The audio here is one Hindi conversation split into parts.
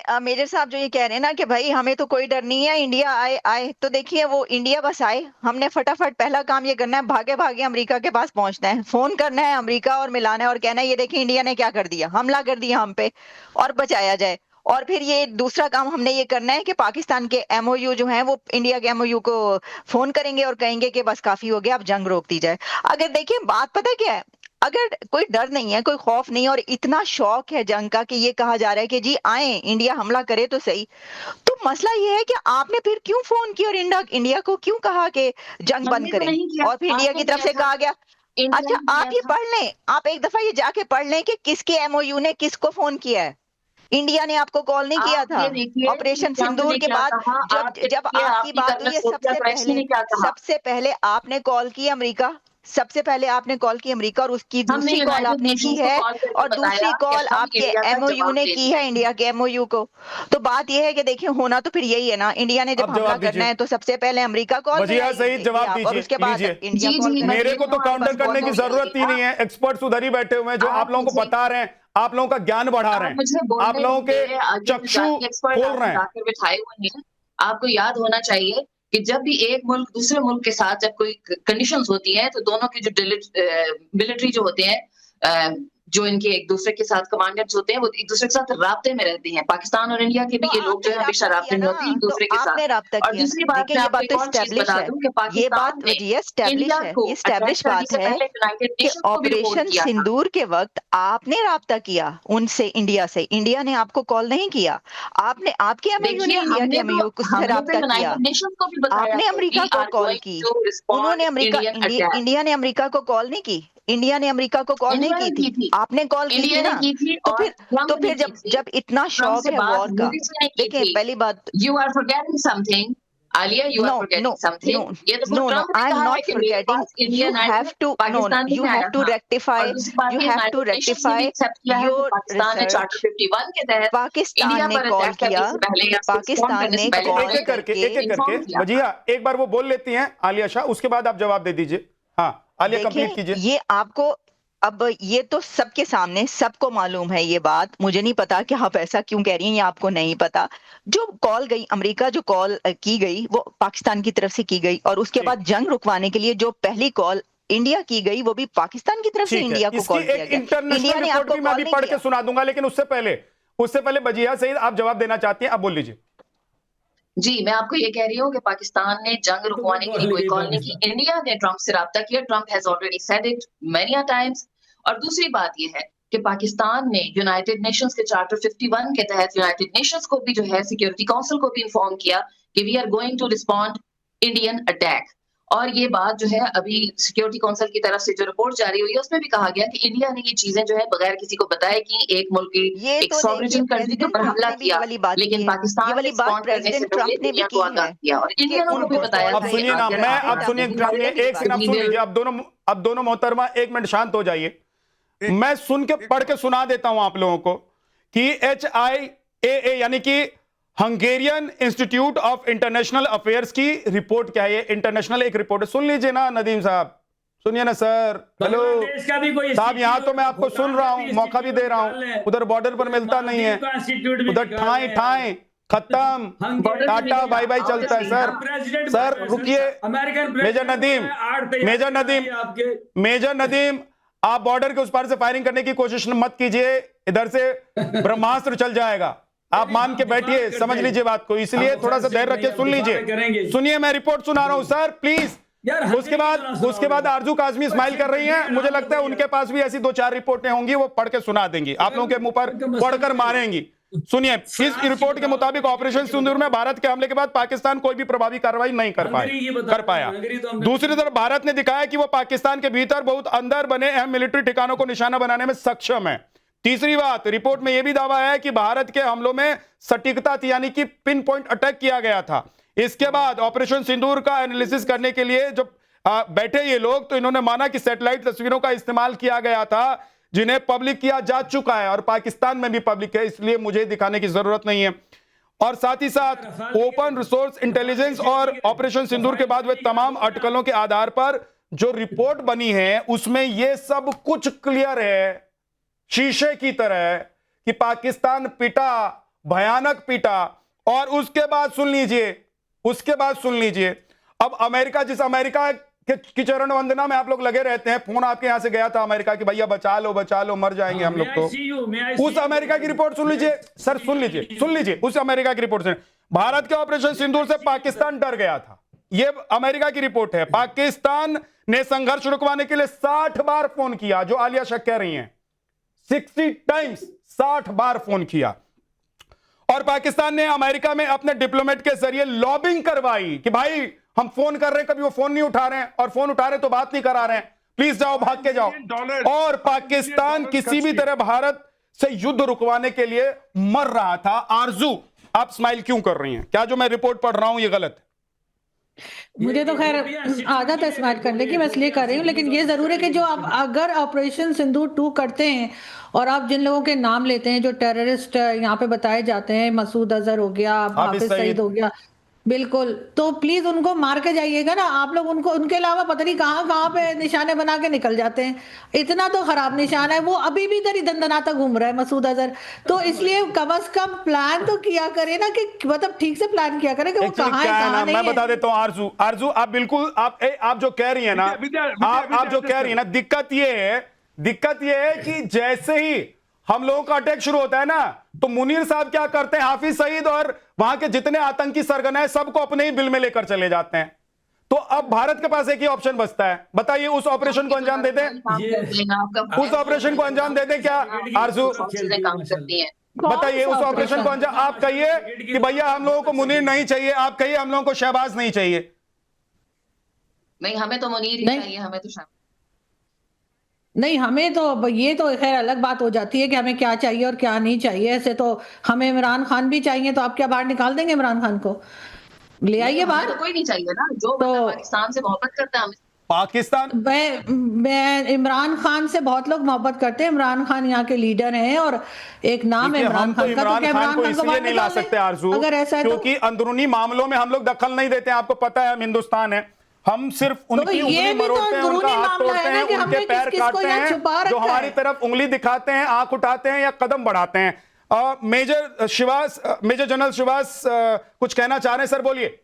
मेजर साहब जो ये कह रहे हैं ना कि भाई हमें तो कोई डर नहीं है, इंडिया आए आए, तो देखिए वो इंडिया बस आए, हमने फटाफट पहला काम ये करना है, भागे भागे अमेरिका के पास पहुंचना है, फोन करना है अमेरिका और मिलाना है और कहना है ये देखिए इंडिया ने क्या कर दिया, हमला कर दिया हम पे और बचाया जाए। और फिर ये दूसरा काम हमने ये करना है कि पाकिस्तान के एमओयू जो है वो इंडिया के एमओयू को फोन करेंगे और कहेंगे कि बस काफी हो गया, अब जंग रोक दी जाए। अगर देखिए बात पता क्या है, अगर कोई डर नहीं है, कोई खौफ नहीं और इतना शौक है जंग का कि ये कहा जा रहा है कि जी आए इंडिया हमला करे तो सही, तो मसला ये है कि आपने फिर क्यों फोन किया और इंडिया इंडिया को क्यों कहा कि जंग बंद हमने तो करें, नहीं किया, और फिर इंडिया आपने की तरफ किया से था, कहा गया। इंडिया अच्छा ने आप किया ये था। पढ़ लें, आप एक दफा ये जाके पढ़ लें कि किसके एमओयू ने किसको फोन किया है। इंडिया ने आपको कॉल नहीं किया आप था ये देखिए कि ऑपरेशन ट्रम्प सिंदूर ने के क्या बाद। कहा, जब आप जब देखिए आपकी आपकी बात हुई है, कर्नल सोफिया कुरैशी ने क्या कहा। सबसे पहले आपने कॉल की अमेरिका, सबसे पहले आपने कॉल की अमेरिका और उसकी हमने दूसरी कॉल यूनाइटेड आपने की नेशंस को है कॉल करके और बताया दूसरी कि कॉल हम आपके इंडिया का एमओयू जवाब ने की देंगे। है, इंडिया के एमओयू को। तो बात यह है कि देखिए होना तो फिर यही है ना, इंडिया ने जब अब हमला जवाब करना दीजिए है तो सबसे पहले अमेरिका कॉल वजीहा सईद, मिलाएंगे जवाब आप और दीजिए, उसके बाद लीजिए। इंडिया जी कॉल जी, मैं मेरे दे को रही तो हूँ, आपके काउंटर पास करने बहुत की हो जरूरत ही गया। नहीं है, एक्सपर्ट्स उधर ही बैठे हुए हैं जो आप लोगों को मुझे बता रहे हैं, आप लोगों का ज्ञान बढ़ा रहे आप हैं, मुझे आप बोलने लोगों के दीजिए, ये जो चक्षु जाति एक्सपर्ट खोल रहे आपने हैं। लाकर बिठाए हुए हैं, आपको याद होना चाहिए कि जब भी एक मुल्क दूसरे मुल्क के साथ जब कोई कंडीशंस होती हैं तो दोनों के जो मिलिट्री जो होते हैं, जो इनके एक दूसरे के साथ कमांडर्स होते हैं वो एक दूसरे के साथ राब्ते में रहते हैं। पाकिस्तान और इंडिया के भी तो ये लोग जो आपने है हमेशा राब्ता राब्ते किया में ना, होते हैं एक तो दूसरे के साथ। आपने राब्ता और किया ना, दूसरी बात देखिए मैं ये आपको बात एक तो और चीज स्टैब्लिश बता है, दूं कि ये बात पाकिस्तान ने वजीह स्टैब्लिश इंडिया है, को ये अटैक स्टैब्लिश करने बात से है पहले यूनाइटेड कि नेशंस को भी रिपोर्ट ऑपरेशन किया था। सिंदूर के वक्त आपने राब्ता किया उनसे, इंडिया से, इंडिया ने आपको कॉल नहीं किया। आपने, आपके एमओयू देखिए ने इंडिया के एमओयू से हमने तो राब्ता किया, यूनाइटेड नेशंस को भी बताया आपने कि अमेरिका वी को आर कॉल गोइंग की, टू रिस्पॉन्ड उन्होंने अमेरिका, इंडियन अटैक। इंडिया ने अमेरिका को कॉल नहीं की, इंडिया ने अमेरिका को कॉल नहीं इंडिया की ने थी, की थी, आपने कॉल की इंडिया थी ने ना। की थी तो और फिर, तो ट्रम्प ने फिर की जब थी। जब इतना ट्रम्प शौक से है बात वॉर का, मोदी जी ने की देखें थी। पहली बात, you are forgetting something, Alia, you are no forgetting no no something. ये तो खुद no no ट्रम्प ने I'm कहा है not कि मेरे forgetting, पास you इंडियन आया have था, to, no no, Pakistan you नहीं have आया to था। rectify, और दूसरी बात you ये have to यूनाइटेड नेशंस ने rectify भी एक्सेप्ट किया है कि your पाकिस्तान ने research। चार्टर 51 के तहत पाकिस्तान इंडिया ने पर कॉल अटैक करने किया, से पहले या रिस्पॉन्ड पाकिस्तान करने ने से पहले कॉल एक एक करके करके इन्फॉर्म किया था। वजीहा एक बार वो बोल लेती हैं आलिया शाह, उसके बाद आप जवाब दे दीजिए। हाँ आलिया कंप्लीट देखें कीजिए। ये आपको, अब ये तो सबके सामने सबको मालूम है ये बात, मुझे नहीं पता कि आप ऐसा क्यों कह रही हैं, ये आपको नहीं पता। जो कॉल गई अमेरिका, जो कॉल की गई वो पाकिस्तान की तरफ से की गई और उसके ठीक बाद जंग रुकवाने के लिए जो पहली कॉल इंडिया की गई वो भी पाकिस्तान की तरफ से ठीक है, इंडिया को इसकी कॉल किया एक गया, इंटरनेशनल इंडिया ने रिपोर्ट आपको भी मैं कॉल अभी नहीं पढ़ के किया। सुना दूंगा, लेकिन उससे पहले वजीहा सईद आप जवाब देना चाहती हैं, आप बोल लीजिए। जी, मैं आपको ये कह रही हूँ कि पाकिस्तान ने जंग रुकवाने के लिए कोई कॉल नहीं की। इंडिया ने ट्रम्प से राब्ता किया। Trump has already said it many a times. और दूसरी बात ये है कि पाकिस्तान ने यूनाइटेड नेशंस के चार्टर 51 के तहत यूनाइटेड नेशंस को भी जो है सिक्योरिटी काउंसिल को भी इन्फॉर्म किया कि we are going to respond Indian attack. और ये बात जो है अभी सिक्योरिटी काउंसिल की तरफ से जो रिपोर्ट जारी हुई है उसमें भी कहा गया कि इंडिया ने ये चीजें जो है बगैर किसी को बताए कि एक मुल्क की ये एक तो देखिए सॉवरेन कंट्री के प्रेसिडेंट ऊपर ट्रंप हमला ने भी ये किया, वाली बात की लेकिन है, ये पाकिस्तान ने वाली बात रिस्पॉन्ड करने से प्रेसिडेंट पहले ट्रंप ने भी दुनिया को की आगाह है किया और कि इंडियनों को भी उनको बताया अब था कॉल कि सुनिए ना, अगर मैं आपके अब पास सुनिए एक सेकंड, आप सुन लीजिए, अब दोनों मोहतरमा एक मिनट शांत हो जाइए। मैं सुन के पढ़ के सुना देता हूं आप लोगों को कि HIAA यानी कि Hungarian institute of international affairs की रिपोर्ट क्या है, ये इंटरनेशनल एक रिपोर्ट है, सुन लीजिए ना नदीम साहब, सुनिए ना सर। हेलो साहब, यहां तो मैं आपको सुन रहा हूं, मौका भी दे रहा हूं, उधर बॉर्डर पर मिलता नहीं है, उधर ठाए ठाए खत्म, टाटा बाय बाय चलता है। सर रुकिए, मेजर नदीम आप बॉर्डर के उस पार से फायरिंग करने की कोशिश मत कीजिए, इधर से ब्रह्मास्त्र चल जाएगा, आप मान के बैठिए, समझ लीजिए बात को, इसलिए थोड़ा सा धैर्य रखिए, सुन लीजिए, सुनिए मैं रिपोर्ट सुना रहा हूं सर प्लीज। उसके बाद आरजू काजमी स्माइल कर रही हैं, मुझे लगता है उनके पास भी ऐसी 2-4 रिपोर्टें होंगी, वो पढ़ के सुना देंगी, आप लोगों के मुंह पर पढ़कर मारेंगी। सुनिए, इस रिपोर्ट के मुताबिक ऑपरेशन सिंदूर में भारत के हमले के बाद पाकिस्तान कोई भी प्रभावी कार्रवाई नहीं कर पाया। दूसरी तरफ भारत ने दिखाया कि वो पाकिस्तान के भीतर बहुत अंदर बने अहम मिलिट्री ठिकानों को निशाना बनाने में सक्षम है। तीसरी बात, रिपोर्ट में यह भी दावा है कि भारत के हमलों में सटीकता थी, यानी कि पिन पॉइंट अटैक किया गया था। इसके बाद ऑपरेशन सिंदूर का एनालिसिस करने के लिए जब बैठे ये लोग, तो इन्होंने माना कि सैटेलाइट तस्वीरों का इस्तेमाल किया गया था जिन्हें पब्लिक किया जा चुका है और पाकिस्तान में भी पब्लिक है, इसलिए मुझे दिखाने की जरूरत नहीं है। और साथ ही साथ ओपन रिसोर्स इंटेलिजेंस और ऑपरेशन सिंदूर के बाद वे तमाम अटकलों के आधार पर जो रिपोर्ट बनी है उसमें यह सब कुछ क्लियर है, शीशे की तरह, कि पाकिस्तान पिटा, भयानक पीटा। और उसके बाद सुन लीजिए, अब अमेरिका, जिस अमेरिका की चरण वंदना में आप लोग लगे रहते हैं, फोन आपके यहां से गया था अमेरिका की, भैया बचा लो मर जाएंगे हम लोग। तो उस अमेरिका की रिपोर्ट सुन लीजिए सर, सुन लीजिए उस अमेरिका की रिपोर्ट से भारत के ऑपरेशन सिंदूर से पाकिस्तान डर गया था। यह अमेरिका की रिपोर्ट है। पाकिस्तान ने संघर्ष रुकवाने के लिए 60 बार फोन किया, जो आलिया शेख कह रही हैं, 60 टाइम्स, 60 बार फोन किया। और पाकिस्तान ने अमेरिका में अपने डिप्लोमेट के जरिए लॉबिंग करवाई कि भाई हम फोन कर रहे हैं, कभी वो फोन नहीं उठा रहे हैं, और फोन उठा रहे तो बात नहीं करा रहे हैं, प्लीज जाओ, भाग के जाओ। और पाकिस्तान किसी भी तरह भारत से युद्ध रुकवाने के लिए मर रहा था। आरजू, आप स्माइल क्यों कर रही हैं? क्या जो मैं रिपोर्ट पढ़ रहा हूं ये गलत है? मुझे तो खैर आदत है स्माइल करने की, मैं इसलिए कर रही हूँ। लेकिन ये जरूर है कि जो आप अगर ऑपरेशन सिंदूर 2 करते हैं और आप जिन लोगों के नाम लेते हैं जो टेररिस्ट यहाँ पे बताए जाते हैं, मसूद अजहर हो गया, हाफिज सईद हो गया, बिल्कुल, तो प्लीज उनको मार के जाइएगा ना आप लोग। उनको, उनके अलावा पता नहीं कहाँ पे निशाने बना के निकल जाते हैं। इतना तो खराब निशान है, वो अभी भी इधर ही दंदनाता घूम रहा है मसूद अजहर। तो इसलिए कम से कम प्लान तो किया करे ना, कि मतलब ठीक से प्लान किया करे कि वो कहाँ है कहाँ नहीं है। मैं बता देता हूँ आरजू, आप बिल्कुल आप जो कह रही है ना, आप जो कह रही है ना, दिक्कत ये है कि जैसे ही हम लोगों का अटैक शुरू होता है ना, तो मुनीर साहब क्या करते हैं, हाफिज सईद और वहां के जितने आतंकी सरगना है सबको अपने ही बिल में लेकर चले जाते हैं। तो अब भारत के पास एक ही ऑप्शन बचता है, बताइए, उस ऑपरेशन को अंजाम दे दें? उस ऑपरेशन को अंजाम दे दें क्या आरजू? बताइए उस ऑपरेशन को अंजाम। आप कहिए कि भैया हम लोगों को मुनीर नहीं चाहिए, आप कहिए हम लोगों को शहबाज नहीं चाहिए। नहीं, हमें तो मुनीर ही चाहिए, हमें तो शहबाज नहीं। हमें तो ये तो खैर अलग बात हो जाती है कि हमें क्या चाहिए और क्या नहीं चाहिए। ऐसे तो हमें इमरान खान भी चाहिए, तो आप क्या बाहर निकाल देंगे इमरान खान को? ले आइए बाहर। तो कोई नहीं चाहिए ना, जो तो पाकिस्तान से मोहब्बत करता है। पाकिस्तान, मैं इमरान खान से बहुत लोग मोहब्बत करते हैं। इमरान खान यहाँ के लीडर हैं और एक नाम है इमरान खान का। तो क्या इमरान खान को इसलिए नहीं ला सकते आरजू, अगर ऐसा है तो? क्योंकि अंदरूनी मामलों में हम लोग दखल नहीं देते हैं। आपको पता है हम हिंदुस्तान है, हम सिर्फ उनकी उंगली मरोड़ते हैं, उनका हाथ तोड़ते हैं, उनके पैर काटते हैं, जो हमारी तरफ उंगली दिखाते हैं, आंख उठाते हैं या कदम बढ़ाते हैं। मेजर जनरल शिवास कुछ कहना चाह रहे हैं सर, बोलिए।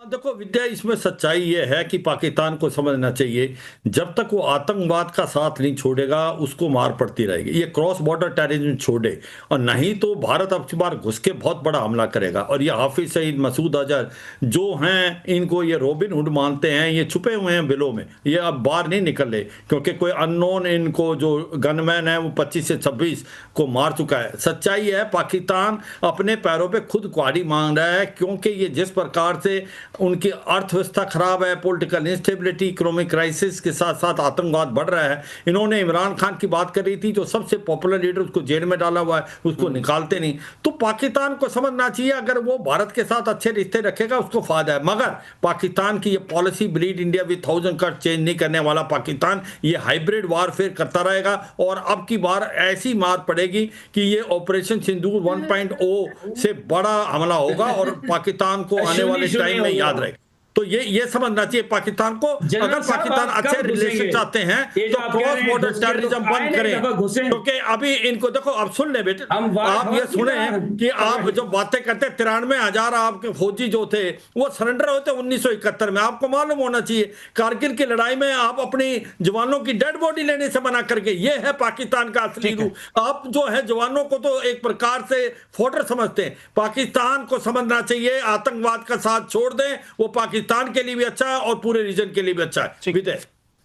देखो विद्या, इसमें सच्चाई यह है कि पाकिस्तान को समझना चाहिए, जब तक वो आतंकवाद का साथ नहीं छोड़ेगा उसको मार पड़ती रहेगी। ये क्रॉस बॉर्डर टेररिज्म छोड़े, और नहीं तो भारत अब की बार घुस के बहुत बड़ा हमला करेगा। और ये हाफिज सईद, मसूद अजहर जो हैं, इनको ये रॉबिन हुड मानते हैं, ये छुपे हुए हैं बिलों में, ये अब बाहर नहीं निकले, क्योंकि कोई अननोन इनको जो गनमैन है वो 25 से 26 को मार चुका है। सच्चाई है पाकिस्तान अपने पैरों पे खुद कुहाड़ी मांग रहा है, क्योंकि ये जिस प्रकार से उनकी अर्थव्यवस्था खराब है, पॉलिटिकल इंस्टेबिलिटी, इकोनॉमिक क्राइसिस के साथ साथ आतंकवाद बढ़ रहा है। इन्होंने इमरान खान की बात करी थी, जो सबसे पॉपुलर लीडर, उसको जेल में डाला हुआ है, उसको निकालते नहीं। तो पाकिस्तान को समझना चाहिए, अगर वो भारत के साथ अच्छे रिश्ते रखेगा उसको फायदा है। मगर पाकिस्तान की ये policy, breed India with 1000 cut, change नहीं करने वाला पाकिस्तान, ये हाइब्रिड वारफेयर करता रहेगा। और अब की बार ऐसी मार पड़ेगी कि ये ऑपरेशन सिंदूर 1.0 से बड़ा हमला होगा और पाकिस्तान को आने वाले टाइम में याद रहे। तो ये समझना चाहिए पाकिस्तान को, अगर पाकिस्तान अच्छे रिलेशन चाहते हैं तो क्रॉस बॉर्डर टेररिज्म बंद करें। क्योंकि अभी इनको देखो, अब सुन ले बेटे, आप ये सुने कि आप जो बातें करते, 93,000 आपके फौजी जो थे वो सरेंडर होते 1971 में। आपको मालूम होना चाहिए कारगिल की लड़ाई में आप अपनी जवानों की डेड बॉडी लेने से मना करके, ये है पाकिस्तान का असली रूप। आप जो है जवानों को तो एक प्रकार से फोटर समझते हैं। पाकिस्तान को समझना चाहिए, आतंकवाद का साथ छोड़ दें, वो पाकिस्तान के लिए भी अच्छा है और पूरे रीजन के लिए भी अच्छा है।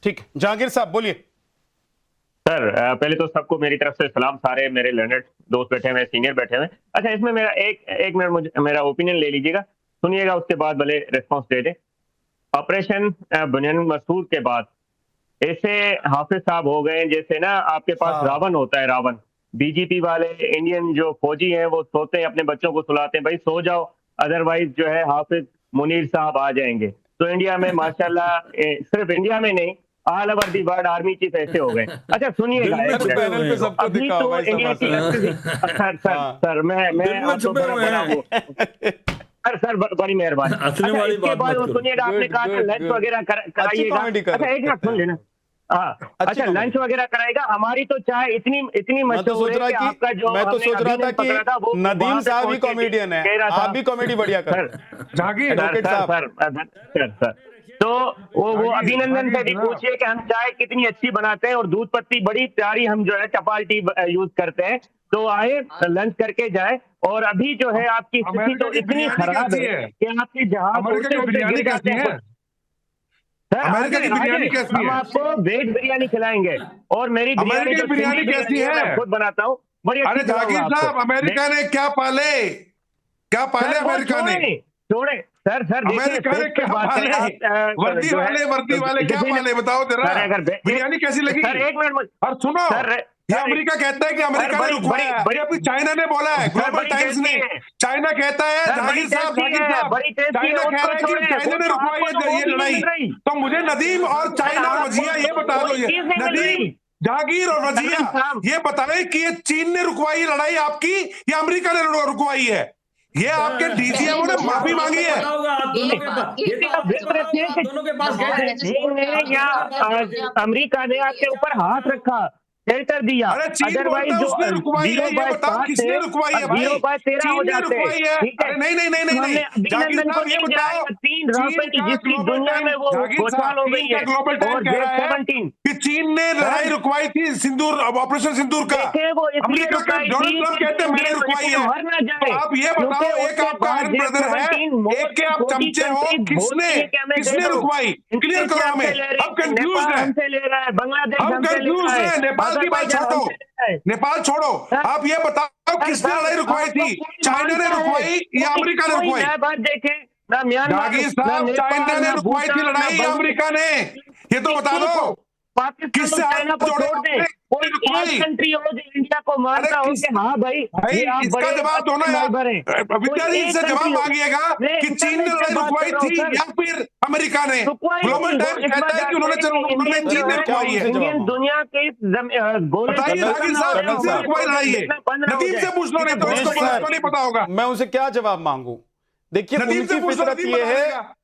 ठीक, जहांगीर साहब बोलिए। सर पहले तो सबको मेरी तरफ से सलाम, सारे मेरे लर्नड दोस्त बैठे हुए, सीनियर बैठे हुए। अच्छा, इसमें मेरा एक मिनट मेरा ओपिनियन ले लीजिएगा, सुनिएगा, उसके बाद भले रिस्पॉन्स दे दे। ऑपरेशन बुनियान मसूद के बाद ऐसे हाफिज साहब हो गए जैसे ना आपके पास रावण होता है, रावण। बीजेपी वाले इंडियन जो फौजी हैं वो सोते हैं, अपने बच्चों को सुलाते हैं, भाई सो जाओ, अदरवाइज जो है हाफिज मुनीर साहब आ जाएंगे। तो इंडिया में माशाल्लाह, सिर्फ इंडिया में नहीं, all over the world army chief ऐसे हो गए। अच्छा सुनिएगा, अभी तो इंडिया की सर मैं सर बड़ी मेहरबानी। इसके बाद सुनिएगा, आपने कहा था लंच वगैरह कराइएगा। अच्छा एक मिनट सुन लेना, हाँ अच्छा खबर। लंच वगैरह कराएगा। हमारी तो चाय इतनी मैं तो मशहूर सोच है रहा कि आपका जो मैं तो हमने सोच रहा अभी था नहीं पकड़ा था, वो कि नदीम वहां पे साहब ही पहुंच के कॉमेडियन है, कह रहा था। आप भी कॉमेडी बढ़िया कर जागीर एडवोकेट सर साहब। तो वो जागीर, अभिनंदन से भी जनाब। पूछिए कि हम चाय कितनी अच्छी बनाते हैं और दूध पत्ती बड़ी प्यारी हम जो है चपाल टी यूज करते हैं। तो आए लंच करके जाए। और अभी जो है आपकी स्थिति अमेरिका तो की इतनी बिरयानी खराब कैसी है है? कि आपके जहाज अमेरिका उड़ते की उड़ते बिरयानी गिर जाते कैसी हैं। है? सर अमेरिका आगे की बिरयानी आगे कैसी हम है? आपको वेज बिरयानी खिलाएंगे। और मेरी बिरयानी अमेरिका जो की बिरयानी सिंधी कैसी बिरयानी है है? मैं खुद बनाता हूँ, बड़ी अरे अच्छी खिलाऊंगा जागीर साहब, आपको। अमेरिका ने क्या पाले सर वो अमेरिका ने? छोड़े सर देखिए अमेरिका ने फेस पे क्या बात पाले? है। वर्दी जो है वाले क्या किसी ने- पाले बताओ जरा। सर अगर बिरयानी कैसी लगी? सर एक मिनट और सुनो, सर ये अमेरिका कहता है कि अमेरिका ने बड़ी- रुकवाया है। बड़ी- ये अभी चाइना ने बोला है, सर, ग्लोबल बड़ी टाइम्स ने। टेस्टी है। चाइना कहता है, सर, बड़ी जागीर साहब टेस्टी है, बड़ी टेस्टी है, चाइना कह उसको रहा है कि छोड़े, चाइना वो ने तो रुकवाई आपको तो है वो ये भी नहीं लड़ाई। मिल रही। तो मुझे नदीम और चाइना और आपको वजिया ये तो बता दो, कोई चीज नहीं मिल नदीम, रही। जागीर और वजिया साहब। ये बताएं कि ये चीन ने रुकवाई लड़ाई आपकी या अमेरिका ने रुकवाई है? ये आपके डीजीएमओ ने माफी मांगी है। दोनों के पास गए थे। चीन ने या अमेरिका ने आपके ऊपर हाथ रखा, शेल्टर दिया। अरे चीन अदरवाइज बोलता है जो उसने रुकवाई है, 0 ये बाय बताओ 7 किसने रुकवाई है भाई? 0 बाय 13 हो चीन ने जाते रुकवाई है। ठीक है। अरे नहीं नहीं नहीं नहीं हमने नहीं, जागीर अभिनंदन को साहब ये नहीं बताओ, गिराया 3 चीन राफेल की का जिसकी ग्लोबल दुनिया में टाइम, वो जागीर घोषणा साहब हो चीन गई का है। ग्लोबल टाइम और कह रहा है J-17 कि चीन ने लड़ाई रुकवाई थी सिंदूर, ऑपरेशन सिंदूर का। देखे वो इसलिए अमेरिका का रुकाई डोनाल्ड थी ट्रंप कि कहते हैं मैंने इंडियन रुकवाई मिलिट्री है। मर ना तो जाए। आप ये क्योंकि बताओ, एक उसके आपका बाद आयरन ब्रदर है, J-17 एक के आप 40 चमचे हो, कंट्रीज किसने बोलती है कि हमें दे किसने दो। रुकवाई? क्लियर करो इंडोनेशिया हमें, हमसे ले रही हम है, कंफ्यूज नेपाल हैं, हमसे ले रहा है, बांग्लादेश हम हमसे ले कंफ्यूज रहा हैं। है, नेपाल की बात अजरबैजान छोड़ो, हमसे ले रहा है। नेपाल छोड़ो, सर, आप ये बताओ किसने लड़ाई रुकवाई थी? चाइना ने रुकवाई या अमेरिका ने रुकवाई? नया बात देखे ना म्यांमार, जागीर ना साहब, नेपाल, चाइना ने ना रुकवाई थी भूटान, ना लड़ाई या अमेरिका ने? ये तो बता दो। पाकिस्तान किससे और हाथ चाइना को जोड़े छोड़ दे। आपने? कोई रुकवाई? एक कंट्री हो जो इंडिया को मानता हो किस- कि हाँ भाई भाई ये आप इसका बड़े जवाब दो ना अच्छे यार। नौकर हैं। विद्या जी, कोई एक इससे जवाब country हो। मांगिएगा मैं कि चीन ने इंटरनेट लड़ाई से बात रुकवाई कर रहा हूँ, थी सर। या फिर अमेरिका ने? रुकवाई ग्लोबल थी। टाइम्स इस कहता बात है कि उन्होंने जानते हैं कि उन्होंने इंडियन चीन जो ने है, रुकवाई है। जवाब इंडियन मांगो। दुनिया के गोले बताइए जागीर साहब, कर्नल किसने साहब। रुकवाई लड़ाई है? नदीम से पूछ लो, नहीं तो नहीं उसको सर, नहीं पता होगा। मैं उनसे क्या जवाब मांगू? देखिए नदीम से उनकी पूछ लो, फितरत नदीम ये बता है देगा।